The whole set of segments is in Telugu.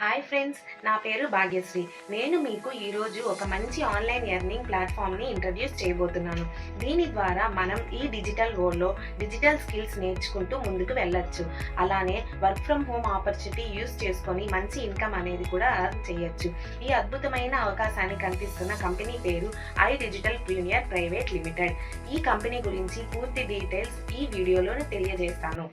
హాయ్ ఫ్రెండ్స్, నా పేరు భాగ్యశ్రీ. నేను మీకు ఈరోజు ఒక మంచి ఆన్లైన్ ఎర్నింగ్ ప్లాట్ఫామ్ని ఇంట్రడ్యూస్ చేయబోతున్నాను. దీని ద్వారా మనం ఈ డిజిటల్ వరల్డ్లో డిజిటల్ స్కిల్స్ నేర్చుకుంటూ ముందుకు వెళ్ళొచ్చు. అలానే work from home opportunity use చేసుకొని మంచి ఇన్కమ్ అనేది కూడా ఎర్న్ చేయొచ్చు. ఈ అద్భుతమైన అవకాశాన్ని కనిపిస్తున్న కంపెనీ పేరు I digital premier private limited. ఈ కంపెనీ గురించి పూర్తి డీటెయిల్స్ ఈ వీడియోలో తెలియజేస్తాను.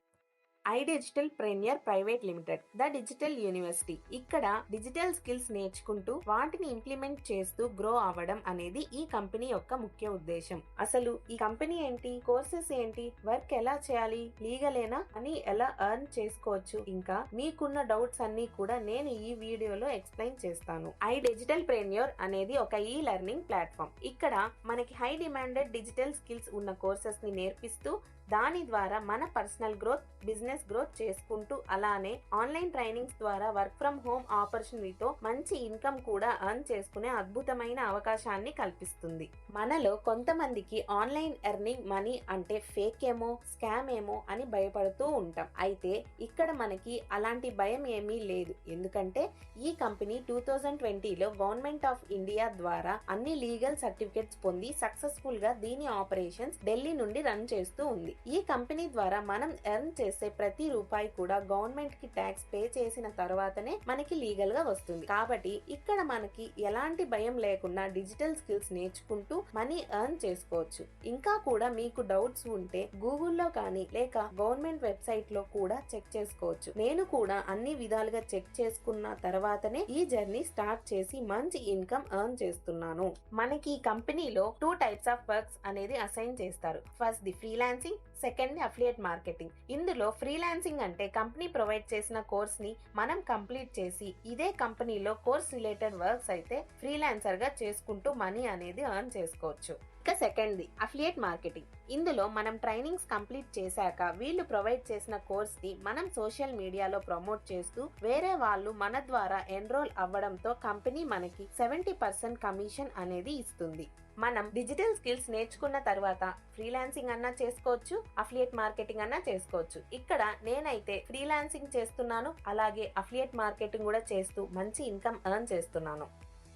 I digital premier private limited, the digital university. ఇక్కడ డిజిటల్ స్కిల్స్ నేర్చుకుంటూ వాటిని ఇంప్లిమెంట్ చేస్తూ గ్రో అవ్వడం అనేది ఈ కంపెనీ యొక్క ముఖ్య ఉద్దేశం. అసలు ఈ కంపెనీ ఏంటి, కోర్సెస్ ఏంటి, వర్క్ ఎలా చేయాలి, లీగలేనా అని ఎలా ఎర్న్ చేసుకోవచ్చు, ఇంకా మీకున్న డౌట్స్ అన్ని కూడా నేను ఈ వీడియోలో ఎక్స్ప్లెయిన్ చేస్తాను. ఐ డిజిటల్ ప్రీమియర్ అనేది ఒక ఈ లెర్నింగ్ ప్లాట్ఫామ్. ఇక్కడ మనకి హై డిమాండెడ్ డిజిటల్ స్కిల్స్ ఉన్న కోర్సెస్ ని నేర్పిస్తూ దాని ద్వారా మన పర్సనల్ గ్రోత్, బిజినెస్ గ్రోత్ చేసుకుంటూ అలానే ఆన్లైన్ ట్రైనింగ్స్ ద్వారా వర్క్ ఫ్రమ్ హోమ్ ఆపర్చునిటీతో మంచి ఇన్కమ్ కూడా ఎర్న్ చేసుకునే అద్భుతమైన అవకాశాన్ని కల్పిస్తుంది. మనలో కొంతమందికి ఆన్లైన్ ఎర్నింగ్ మనీ అంటే ఫేక్ ఏమో, స్కామ్ ఏమో అని భయపడుతూ ఉంటాం. అయితే ఇక్కడ మనకి అలాంటి భయం ఏమీ లేదు. ఎందుకంటే ఈ కంపెనీ 2020లో గవర్నమెంట్ ఆఫ్ ఇండియా ద్వారా అన్ని లీగల్ సర్టిఫికెట్స్ పొంది సక్సెస్ఫుల్ గా దీని ఆపరేషన్స్ ఢిల్లీ నుండి రన్ చేస్తూ ఉంది. ఈ కంపెనీ ద్వారా మనం ఎర్న్ చేసే ప్రతి రూపాయి కూడా గవర్నమెంట్ కి ట్యాక్స్ పే చేసిన తర్వాతనే మనకి లీగల్ గా వస్తుంది. కాబట్టి ఇక్కడ మనకి ఎలాంటి భయం లేకుండా డిజిటల్ స్కిల్స్ నేర్చుకుంటూ మనీ ఎర్న్ చేసుకోవచ్చు. ఇంకా కూడా మీకు డౌట్స్ ఉంటే గూగుల్లో కానీ లేక గవర్నమెంట్ వెబ్సైట్ లో కూడా చెక్ చేసుకోవచ్చు. నేను కూడా అన్ని విధాలుగా చెక్ చేసుకున్న తర్వాతనే ఈ జర్నీ స్టార్ట్ చేసి మంచి ఇన్కమ్ ఎర్న్ చేస్తున్నాను. మనకి ఈ కంపెనీలో 2 టైప్స్ ఆఫ్ వర్క్స్ అనేది అసైన్ చేస్తారు. First the freelancing, second the affiliate marketing. ఇందులో ఫ్రీలాన్సింగ్ అంటే కంపెనీ ప్రొవైడ్ చేసిన కోర్స్ ని మనం కంప్లీట్ చేసి ఇదే కంపెనీలో కోర్స్ రిలేటెడ్ వర్క్స్ అయితే ఫ్రీలాన్సర్ గా చేసుకుంటూ మనీ అనేది ఎర్న్ చేసుకోవచ్చు. ఇక సెకండ్ ది అఫిలియేట్ మార్కెటింగ్. ఇందులో మనం ట్రైనింగ్స్ కంప్లీట్ చేశాక వీళ్ళు ప్రొవైడ్ చేసిన కోర్స్ ని మనం సోషల్ మీడియాలో ప్రమోట్ చేస్తూ వేరే వాళ్ళు మన ద్వారా ఎన్రోల్ అవ్వడంతో కంపెనీ మనకి 70% కమిషన్ అనేది ఇస్తుంది. మనం డిజిటల్ స్కిల్స్ నేర్చుకున్న తర్వాత ఫ్రీలాన్సింగ్ అన్నా చేసుకోవచ్చు, అఫిలియేట్ మార్కెటింగ్ అన్నా చేసుకోవచ్చు. ఇక్కడ నేనైతే ఫ్రీలాన్సింగ్ చేస్తున్నాను, అలాగే అఫిలియేట్ మార్కెటింగ్ కూడా చేస్తూ మంచి ఇన్కమ్ ఎర్న్ చేస్తున్నాను.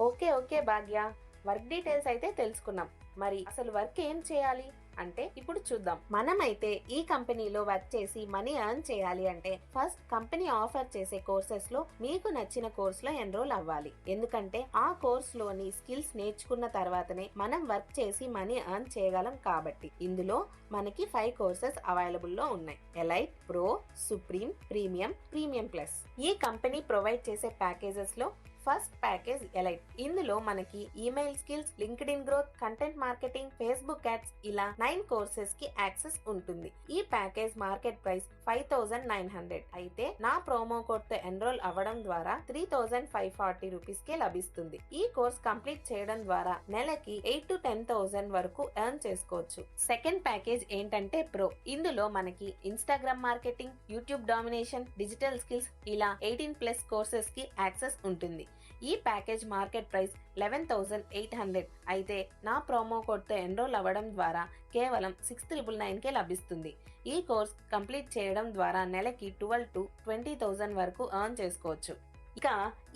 ఓకే భాగ్య, వర్క్ డీటెయిల్స్ అయితే తెలుసుకున్నాం. మరి అసలు వర్క్ ఏం చేయాలి అంటే ఇప్పుడు చూద్దాం. మనమైతే ఈ కంపెనీలో వర్క్ చేసి మనీ ఎర్న్ చేయాలి అంటే ఫస్ట్ కంపెనీ ఆఫర్ చేసే కోర్సెస్ లో మీకు నచ్చిన కోర్స్ లో ఎన్రోల్ అవ్వాలి. ఎందుకంటే ఆ కోర్స్ లోని స్కిల్స్ నేర్చుకున్న తర్వాతనే మనం వర్క్ చేసి మనీ ఎర్న్ చేయగలం. కాబట్టి ఇందులో మనకి 5 కోర్సెస్ అవైలబుల్ లో ఉన్నాయి. Elite, pro, supreme, premium, premium plus. ఈ కంపెనీ ప్రొవైడ్ చేసే ప్యాకేజెస్ లో ఫస్ట్ ప్యాకేజ్ ఎలైట్. ఇందులో మనకి email skills, LinkedIn growth, content marketing, Facebook ads ఇలా 9 కోర్సెస్ కి యాక్సెస్ ఉంటుంది. ఈ ప్యాకేజ్ మార్కెట్ ప్రైస్ 5900. అయితే నా ప్రోమో కోడ్ తో ఎన్రోల్ అవ్వడం ద్వారా 3540 రూపీస్ కే లభిస్తుంది. ఈ కోర్స్ కంప్లీట్ చేయడం ద్వారా నెలకి 8 to 10,000 వరకు ఎర్న్ చేసుకోవచ్చు. సెకండ్ ప్యాకేజ్ ఏంటంటే ప్రో. ఇందులో మనకి Instagram marketing, YouTube domination, digital skills ఇలా 18+ కోర్సెస్ కి యాక్సెస్ ఉంటుంది. ఈ ప్యాకేజ్ మార్కెట్ ప్రైస్ 11,800. అయితే నా ప్రోమో కోడ్ తో ఎన్రోల్ అవ్వడం ద్వారా కేవలం 6,999 కే లభిస్తుంది. ఈ కోర్స్ కంప్లీట్ చేయడం ద్వారా నెలకి 12 to 20,000 వరకు ఎర్న్ చేసుకోవచ్చు. ఇక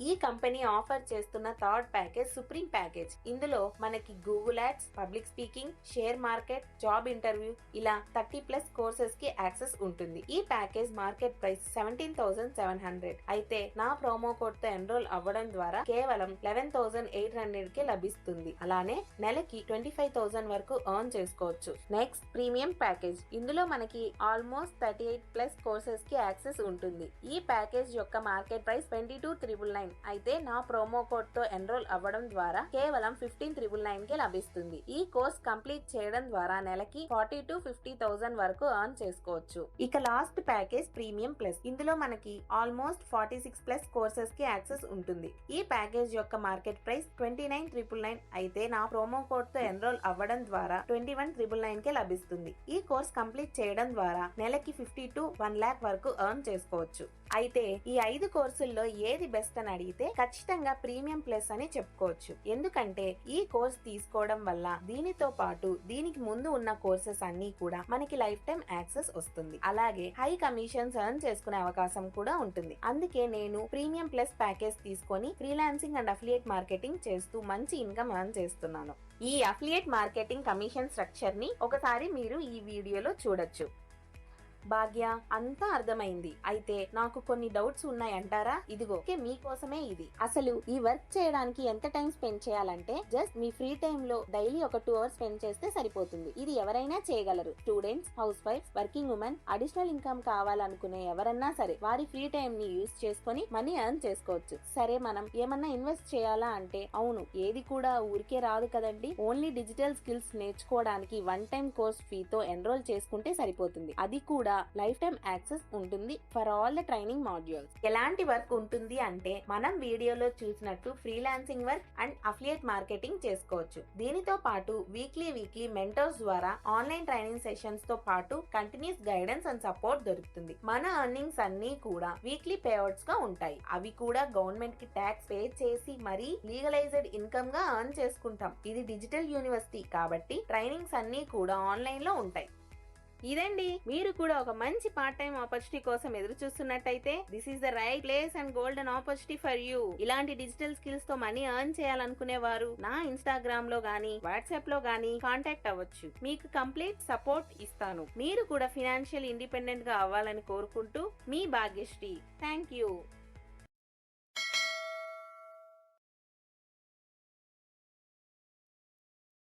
ఈ కంపెనీ ఆఫర్ చేస్తున్న థర్డ్ ప్యాకేజ్ సుప్రీం ప్యాకేజ్. ఇందులో మనకి Google ads, public speaking, share market, job interview ఇలా 30+ కోర్సెస్ కి యాక్సెస్ ఉంటుంది. ఈ ప్యాకేజ్ మార్కెట్ ప్రైస్ 17,700. అయితే నా ప్రోమో కోడ్ తో ఎన్రోల్ అవ్వడం ద్వారా కేవలం 11,800 కే లభిస్తుంది. అలానే నెలకి 25,000 వరకు ఎర్న్ చేసుకోవచ్చు. Next premium package. ఇందులో మనకి ఆల్మోస్ట్ 38+ కోర్సెస్ కి యాక్సెస్ ఉంటుంది. ఈ ప్యాకేజ్ యొక్క మార్కెట్ ప్రైస్ 22,999. అయితే నా ప్రోమో కోడ్ తో ఎన్రోల్ అవ్వడం ద్వారా కేవలం 15,999 కే లభిస్తుంది. ఈ కోర్స్ కంప్లీట్ చేయడం ద్వారా నెలకి 40 to 50,000 వరకు ఎర్న్ చేసుకోవచ్చు. ఇక లాస్ట్ ప్యాకేజ్ ప్రీమియం ప్లస్. ఇందులో మనకి ఆల్మోస్ట్ 46+ కోర్సెస్ కి యాక్సెస్ ఉంటుంది. ఈ ప్యాకేజ్ యొక్క మార్కెట్ ప్రైస్ 29,999. అయితే నా ప్రోమో కోడ్ తో ఎన్రోల్ అవ్వడం ద్వారా 21,999 కే లభిస్తుంది. ఈ కోర్స్ కంప్లీట్ చేయడం ద్వారా నెలకి 50 to 1 lakh వరకు ఎర్న్ చేసుకోవచ్చు. అయితే ఈ 5 కోర్సుల్లో ఏది బెస్ట్ అని అడిగితే ఖచ్చితంగా ప్రీమియం ప్లస్ అని చెప్పుకోవచ్చు. ఎందుకంటే ఈ కోర్స్ తీసుకోవడం వల్ల దీనితో పాటు దీనికి ముందు ఉన్న కోర్సెస్ అన్ని కూడా మనకి లైఫ్ టైం యాక్సెస్ వస్తుంది. అలాగే హై కమిషన్స్ ఎర్న్ చేసుకునే అవకాశం కూడా ఉంటుంది. అందుకే నేను ప్రీమియం ప్లస్ ప్యాకేజ్ తీసుకొని ఫ్రీలాన్సింగ్ అండ్ అఫిలియేట్ మార్కెటింగ్ చేస్తూ మంచి ఇన్కమ్ ఎర్న్ చేస్తున్నాను. ఈ అఫిలియేట్ మార్కెటింగ్ కమిషన్ స్ట్రక్చర్ ని ఒకసారి మీరు ఈ వీడియోలో చూడొచ్చు. భాగ్య, అంతా అర్థమైంది. అయితే నాకు కొన్ని డౌట్స్ ఉన్నాయంటారా? ఇదిగో మీకోసమే ఇది. అసలు ఈ వర్క్ చేయడానికి ఎంత టైం స్పెండ్ చేయాలంటే జస్ట్ మీ ఫ్రీ టైమ్ లో డైలీ ఒక 2 hours స్పెండ్ చేస్తే సరిపోతుంది. ఇది ఎవరైనా చేయగలరు. Students, house wives, working women, additional income కావాలనుకునే ఎవరన్నా సరే వారి ఫ్రీ టైం ని యూజ్ చేసుకుని మనీ ఎర్న్ చేసుకోవచ్చు. సరే, మనం ఏమన్నా ఇన్వెస్ట్ చేయాలా అంటే అవును, ఏది కూడా ఊరికే రాదు కదండి. ఓన్లీ డిజిటల్ స్కిల్స్ నేర్చుకోవడానికి 1 time కోర్స్ ఫీతో ఎన్రోల్ చేసుకుంటే సరిపోతుంది. అది కూడా లైఫ్ టైం యాక్సెస్ ఉంటుంది for all the training modules. ఎలాంటి వర్క్ ఉంటుంది అంటే మనం వీడియోలో చూసినట్టు freelancing work and affiliate marketing చేసుకోవచ్చు. దీనితో పాటు వీక్లీ మెంటర్స్ ద్వారా ఆన్లైన్ ట్రైనింగ్ సెషన్స్ తో పాటు కంటిన్యూస్ గైడెన్స్ అండ్ సపోర్ట్ దొరుకుతుంది. మన ఎర్నింగ్స్ అన్ని కూడా వీక్లీ పేఅవుట్స్ గా ఉంటాయి. అవి కూడా గవర్నమెంట్ కి ట్యాక్స్ పే చేసి మరీ లీగలైజ్డ్ ఇన్కమ్ గా ఎర్న్ చేసుకుంటాం. ఇది డిజిటల్ యూనివర్సిటీ కాబట్టి ట్రైనింగ్స్ అన్ని కూడా ఆన్లైన్ లో ఉంటాయి. ఇదండి, మీరు కూడా ఒక మంచి పార్ట్ టైం ఆపర్చునిటీ కోసం ఎదురు చూస్తున్నట్టయితే this is the right place and golden opportunity for you. ఇలాంటి డిజిటల్ స్కిల్స్ తో మనీ ఎర్న్ చేయాలనుకునే వారు నా ఇన్స్టాగ్రామ్ లో గానీ వాట్సాప్ లో గానీ కాంటాక్ట్ అవ్వచ్చు. మీకు కంప్లీట్ సపోర్ట్ ఇస్తాను. మీరు కూడా ఫైనాన్షియల్ ఇండిపెండెంట్ గా అవ్వాలని కోరుకుంటూ మీ భాగ్యశ్రీ. Thank you.